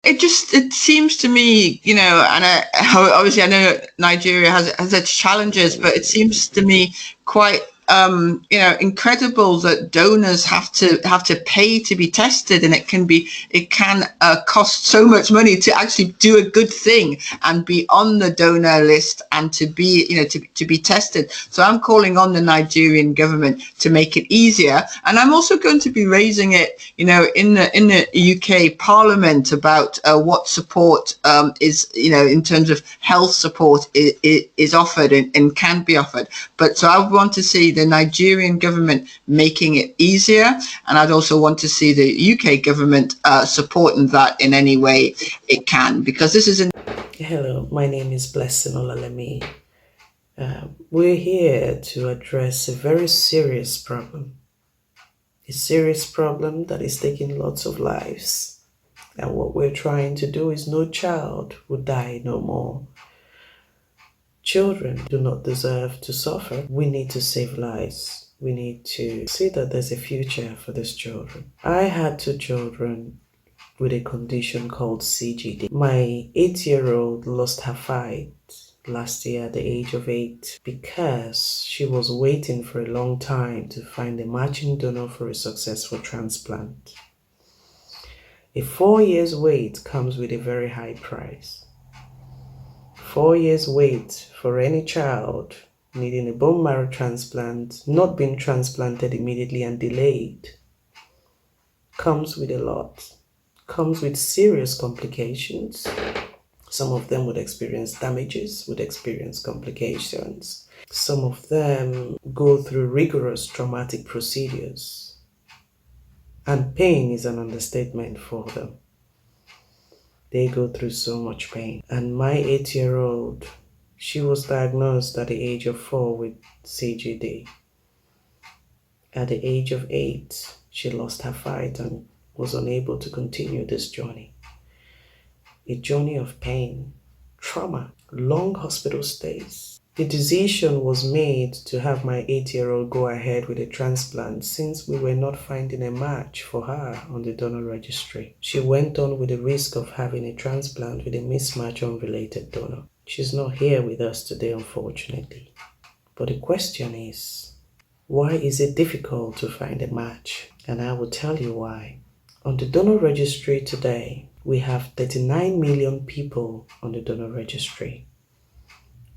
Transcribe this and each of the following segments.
it seems to me, and obviously I know Nigeria has its challenges, but it seems to me quite incredible that donors have to pay to be tested, and it can cost so much money to actually do a good thing and be on the donor list and to be to be tested. So I'm calling on the Nigerian government to make it easier, and I'm also going to be raising it in the UK Parliament about what support is in terms of health support is offered and can be offered. But so I want to see the Nigerian government making it easier, and I'd also want to see the UK government supporting that in any way it can, because this is Hello, my name is Blessing Olalemi. We're here to address a very serious problem. A serious problem that is taking lots of lives. And what we're trying to do is no child will die no more. Children do not deserve to suffer. We need to save lives. We need to see that there's a future for these children. I had 2 children with a condition called CGD. My 8-year-old lost her fight last year at the age of 8 because she was waiting for a long time to find a matching donor for a successful transplant. A 4 years wait comes with a very high price. 4 years wait for any child needing a bone marrow transplant, not being transplanted immediately and delayed, comes with a lot. Comes with serious complications. Some of them would experience damages, would experience complications. Some of them go through rigorous traumatic procedures. And pain is an understatement for them. They go through so much pain. And my 8-year-old, she was diagnosed at the age of 4 with CGD. At the age of 8, she lost her fight and was unable to continue this journey. A journey of pain, trauma, long hospital stays. The decision was made to have my 8-year-old go ahead with a transplant since we were not finding a match for her on the donor registry. She went on with the risk of having a transplant with a mismatch unrelated donor. She's not here with us today, unfortunately. But the question is, why is it difficult to find a match? And I will tell you why. On the donor registry today, we have 39 million people on the donor registry.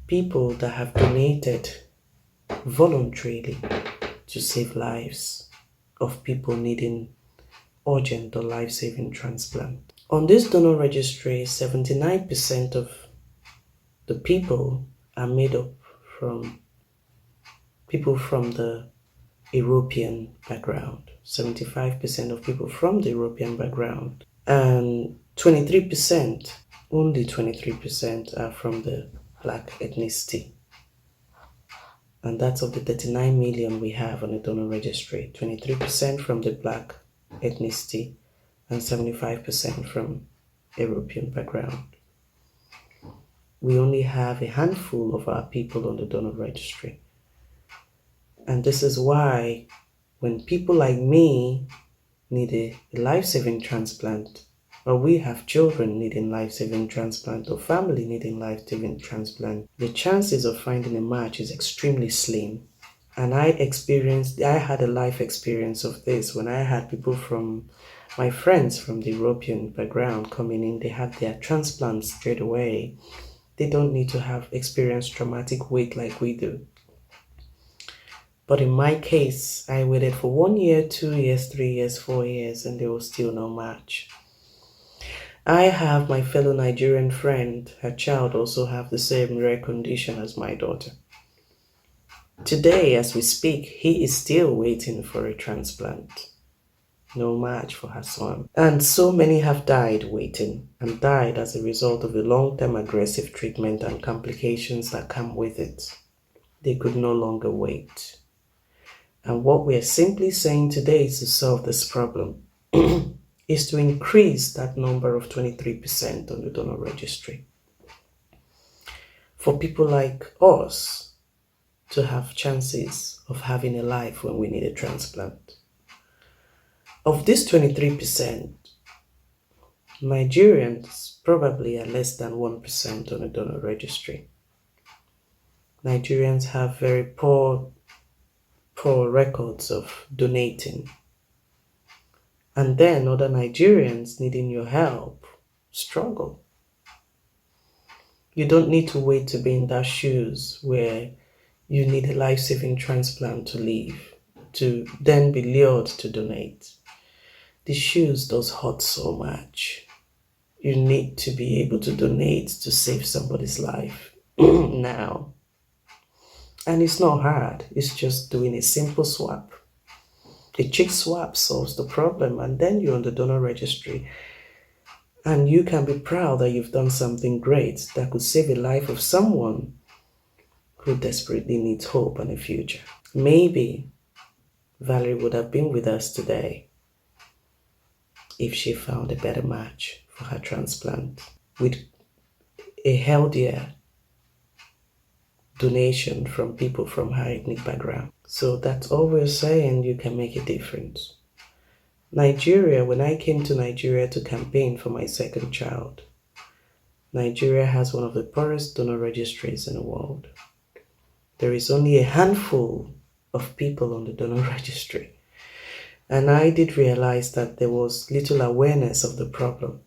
People that have donated voluntarily to save lives of people needing urgent or life-saving transplant. On this donor registry, 79% of the people are made up from people from the European background. 75% of people from the European background. And 23%, only 23% are from the Black ethnicity. And that's of the 39 million we have on the donor registry. 23% from the Black ethnicity and 75% from European background. We only have a handful of our people on the donor registry. And this is why when people like me need a life-saving transplant, or we have children needing life-saving transplant, or family needing life-saving transplant, the chances of finding a match is extremely slim. And I had a life experience of this when I had people from my friends from the European background coming in. They had their transplants straight away. They don't need to have experienced traumatic wait like we do. But in my case, I waited for 1 year, 2 years, 3 years, 4 years, and there was still no match. I have my fellow Nigerian friend, her child also have the same rare condition as my daughter. Today, as we speak, he is still waiting for a transplant. No match for her son. And so many have died waiting, and died as a result of the long-term aggressive treatment and complications that come with it. They could no longer wait. And what we are simply saying today to solve this problem is to increase that number of 23% on the donor registry. For people like us to have chances of having a life when we need a transplant. Of this 23%, Nigerians probably are less than 1% on a donor registry. Nigerians have very poor records of donating. And then other Nigerians needing your help struggle. You don't need to wait to be in their shoes where you need a life-saving transplant to live, to then be lured to donate. The shoes does hurt so much. You need to be able to donate to save somebody's life now. And it's not hard. It's just doing a simple swap. A cheek swap solves the problem, and then you're on the donor registry. And you can be proud that you've done something great that could save a life of someone who desperately needs hope and a future. Maybe Valerie would have been with us today if she found a better match for her transplant with a healthier donation from people from her ethnic background. So that's all we're saying. You can make a difference. Nigeria, when I came to Nigeria to campaign for my second child, Nigeria has one of the poorest donor registries in the world. There is only a handful of people on the donor registry. And I did realize that there was little awareness of the problem.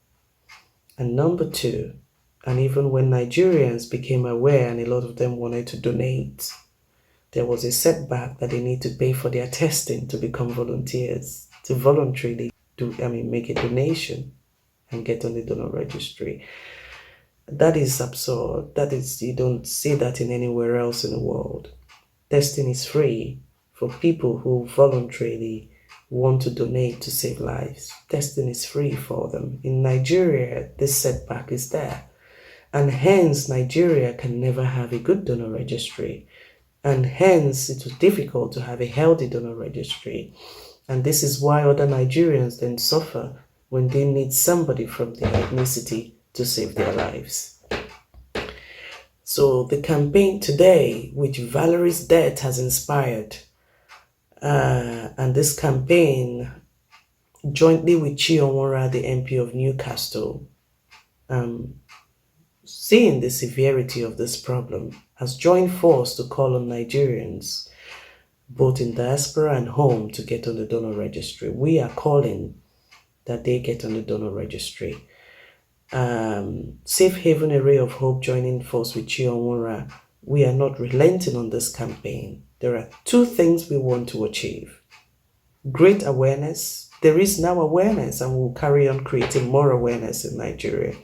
And number two, and even when Nigerians became aware and a lot of them wanted to donate, there was a setback that they need to pay for their testing to become volunteers, to voluntarily make a donation and get on the donor registry. That is absurd. You don't see that in anywhere else in the world. Testing is free for people who voluntarily want to donate to save lives. Testing is free for them. In Nigeria, this setback is there. And hence, Nigeria can never have a good donor registry. And hence, it was difficult to have a healthy donor registry. And this is why other Nigerians then suffer when they need somebody from their ethnicity to save their lives. So the campaign today, which Valerie's death has inspired, and this campaign, jointly with Chionwora, the MP of Newcastle, seeing the severity of this problem, has joined force to call on Nigerians, both in diaspora and home, to get on the donor registry. We are calling that they get on the donor registry. Safe Haven Array of Hope joining force with Chionwora, we are not relenting on this campaign. There are two things we want to achieve. Great awareness. There is now awareness, and we'll carry on creating more awareness in Nigeria.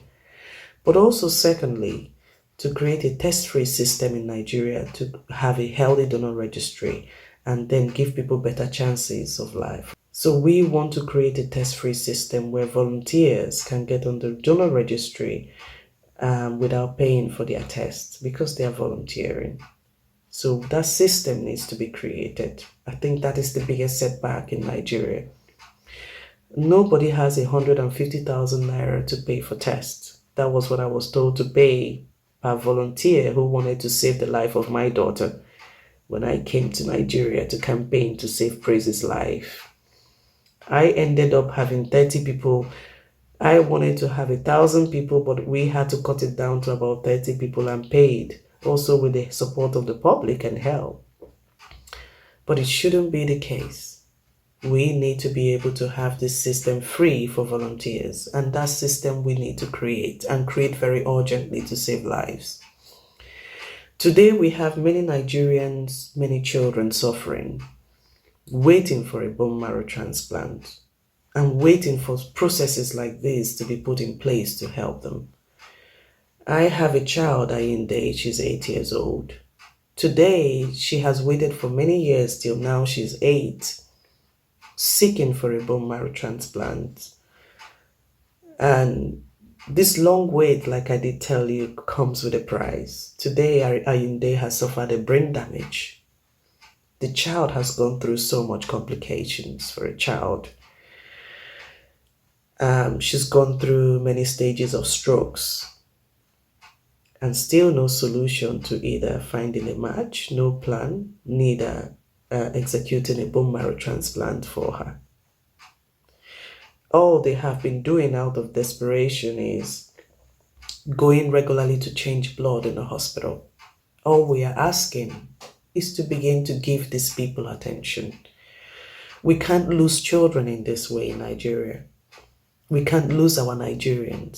But also, secondly, to create a test-free system in Nigeria, to have a healthy donor registry, and then give people better chances of life. So we want to create a test-free system where volunteers can get on the donor registry without paying for their tests because they are volunteering. So that system needs to be created. I think that is the biggest setback in Nigeria. Nobody has 150,000 naira to pay for tests. That was what I was told to pay per volunteer who wanted to save the life of my daughter when I came to Nigeria to campaign to save Praise's life. I ended up having 30 people. I wanted to have 1,000 people, but we had to cut it down to about 30 people and paid, also with the support of the public and help. But it shouldn't be the case. We need to be able to have this system free for volunteers, and that system we need to create, and create very urgently to save lives. Today we have many Nigerians, many children suffering, waiting for a bone marrow transplant, and waiting for processes like this to be put in place to help them. I have a child, Ayinde, she's 8 years old. Today, she has waited for many years till now she's 8, seeking for a bone marrow transplant. And this long wait, like I did tell you, comes with a price. Today, Ayinde has suffered a brain damage. The child has gone through so much complications for a child. She's gone through many stages of strokes and still no solution to either finding a match, no plan, neither executing a bone marrow transplant for her. All they have been doing out of desperation is going regularly to change blood in the hospital. All we are asking is to begin to give these people attention. We can't lose children in this way in Nigeria. We can't lose our Nigerian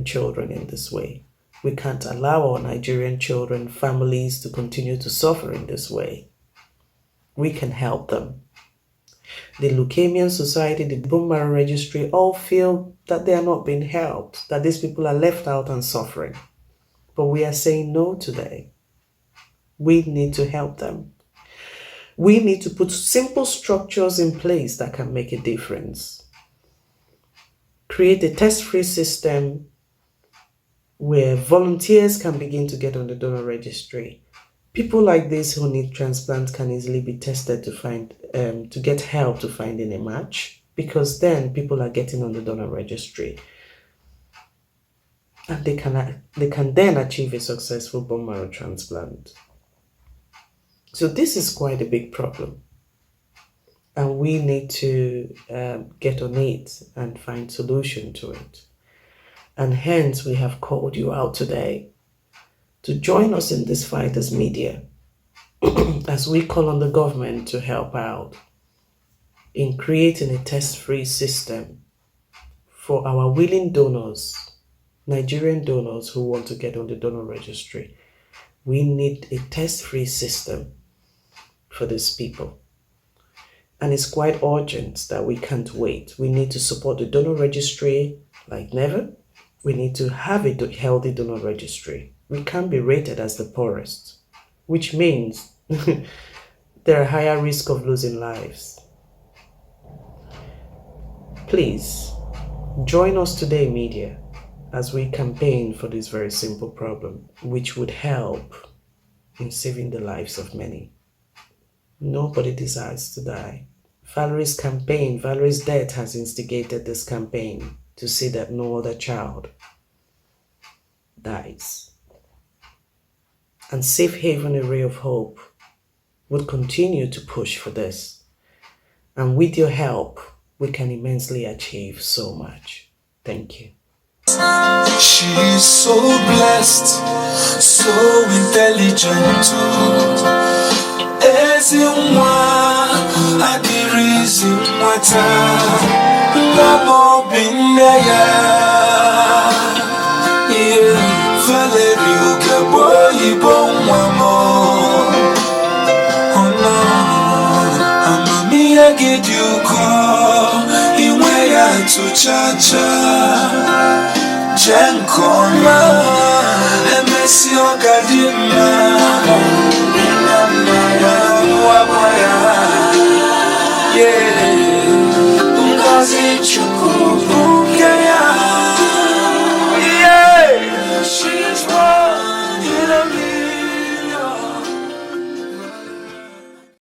children in this way. We can't allow our Nigerian children, families to continue to suffer in this way. We can help them. The Leukemia Society, the Bone Marrow Registry all feel that they are not being helped, that these people are left out and suffering. But we are saying no today. We need to help them. We need to put simple structures in place that can make a difference. Create a test-free system where volunteers can begin to get on the donor registry. People like this who need transplant can easily be tested to find, to get help to finding a match, because then people are getting on the donor registry. And they can then achieve a successful bone marrow transplant. So this is quite a big problem. And we need to get on it and find solution to it. And hence we have called you out today to join us in this fight as media, as we call on the government to help out in creating a test-free system for our willing donors, Nigerian donors who want to get on the donor registry. We need a test-free system for these people. And it's quite urgent that we can't wait. We need to support the donor registry like never. We need to have a healthy donor registry. We can't be rated as the poorest, which means there are higher risk of losing lives. Please, join us today, media, as we campaign for this very simple problem, which would help in saving the lives of many. Nobody desires to die. Valerie's death has instigated this campaign to see that no other child dies. And Safe Haven, a ray of hope, would continue to push for this. And with your help, we can immensely achieve so much. Thank you. She is so blessed, so intelligent. Ezinwa adirizi mwata lamo binaya. Valerie Ugabo Ibonwamo. Oh no, Amamiya Giduko Iweya Tuchacha Jenkoma Emesi Ogadima Yeah Ngozi Chukwu